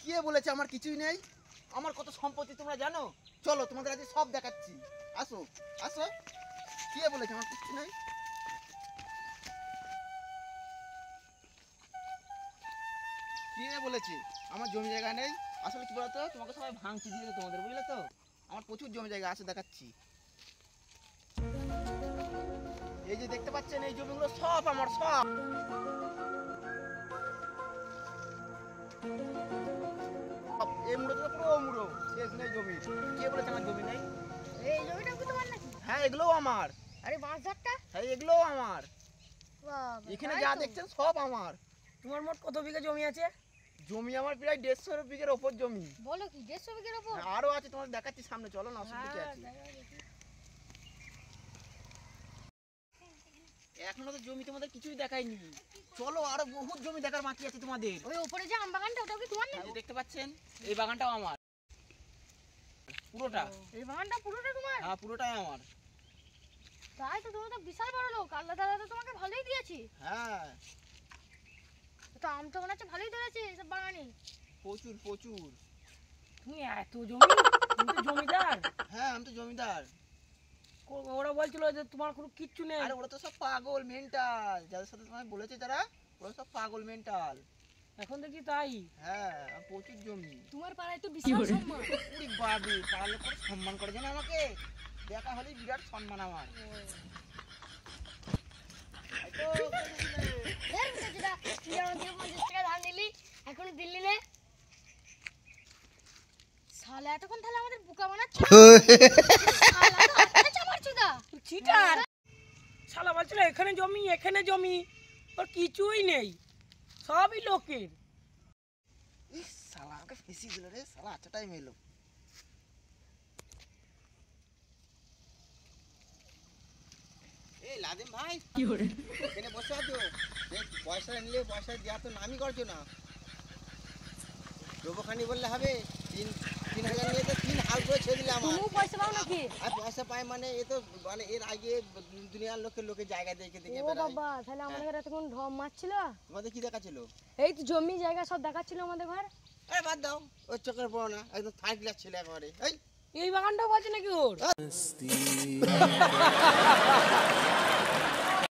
কে বলেছে আমার কিছুই নেই? আমার কত সম্পত্তি তোমরা জানো? চলো তোমাদের আজ সব দেখাচ্ছি। আসো আসো। কে বলেছে আমার কিছু নেই? কে বলেছে আমার জমি জায়গা নেই? আসলে কি বলতো, তোমাকে সবাই ভাঙচি দিয়ে তোমাদের, বুঝলে তো? আমার প্রচুর জমি জায়গা আছে, দেখাচ্ছি। এই যে দেখতে পাচ্ছেন, এই জমিগুলো সব আমার, সব। এই মুড়ো তো পুরো মুড়ো, শেষ নেই জমি। কে বলেছে আমার জমি নেই? এই জমিটা কি তোমার নাকি? হ্যাঁ, এগুলোও আমার। আরে বাঁশঝাড়টা? হ্যাঁ, এগুলোও আমার। বাবা, এখানে যা দেখছেন সব আমার। তোমার মোট কত বিঘা জমি আছে? জমি আমার প্রায় 150 বিঘের ওপর জমি। বলো কি 150 বিঘের উপর? আরো আছে, তোমাদের দেখাচ্ছি সামনে, চলো না, অসুবিধা আছে। এখনো তো জমি তোমাদের কিছুই দেখাইনি, চলো আরো বহুত জমি দেখার বাকি আছে তোমাদের। ওই উপরে যে আম বাগানটা, ওটাও কি তোমার নাকি? দেখতে পাচ্ছেন, এই বাগানটাও আমার পুরোটা। এই বাগানটা পুরোটা তোমার? হ্যাঁ, পুরোটাই আমার। তাই তো, তুমি তো বিশাল বড় লোক। আল্লাহ তাআলা তো তোমাকে ভালোই দিয়েছে। হ্যাঁ, তো আম তো মনে হচ্ছে ভালোই ধরেছে এসব বাগানে। প্রচুর প্রচুর। তুমি এত জমি, তুমি তো জমিদার। হ্যাঁ, আমি তো জমিদার। ওরা বলছিল যে তোমার কোনো কিচ্ছু নেই। আরে ওরা তো সব পাগল মেন্টাল, যাদের সাথে তোমায় বলেছে যারা, ওরা সব পাগল মেন্টাল। এখন দেখি তাই। হ্যাঁ, প্রচুর জমি। তোমার পাড়ায় তো বিশাল সম্মান। উড়ি বাবি, পাড়ার লোক কত সম্মান করে জানো আমাকে? দেখা হলেই বিরাট সম্মান আমার। এই তো, দেখ যেটা তুই আমাদের 50 টাকা ধার নিলি, এখনো দিল্লি নে। শালা এতক্ষণ তাহলে আমাদের বোকা বানাচ্ছে। শালা তো আচ্ছা চামার চুদা। চিটার। শালা বলছিল এখানে জমি, এখানে জমি, ওর কিছুই নেই, সবই লোকের। ইস, শালা আমাকে ফেঁসি দিল রে, শালা আচ্ছা টাইম এলো। এই লাদেম ভাই, এখানে বসে আছো? পয়সা নিলে পয়সা দেওয়া তো নামই করছো না। দেবোখানি বললে হবে? 3,000 নিয়ে তো 3 হাল করে ছেড়ে দিলে আমার। তুমি পয়সা পাও নাকি? আর পয়সা পাই মানে এ তো মানে এর আগে দুনিয়ার লোকে জায়গা দেখে দেখে ও বেড়ায়। বাবা, তাহলে আমাদের এতক্ষণ ঢম মারছিল। তোমাদের কি দেখাচ্ছিল? এই তো জমি জায়গা সব দেখাচ্ছিল আমাদের ঘর। আরে বাদ দাও, ওর চোখের পড়ো না, একদম থার্ড ক্লাস ছেলে একেবারে। এই এই বাগানটাও বলছে নাকি ওর?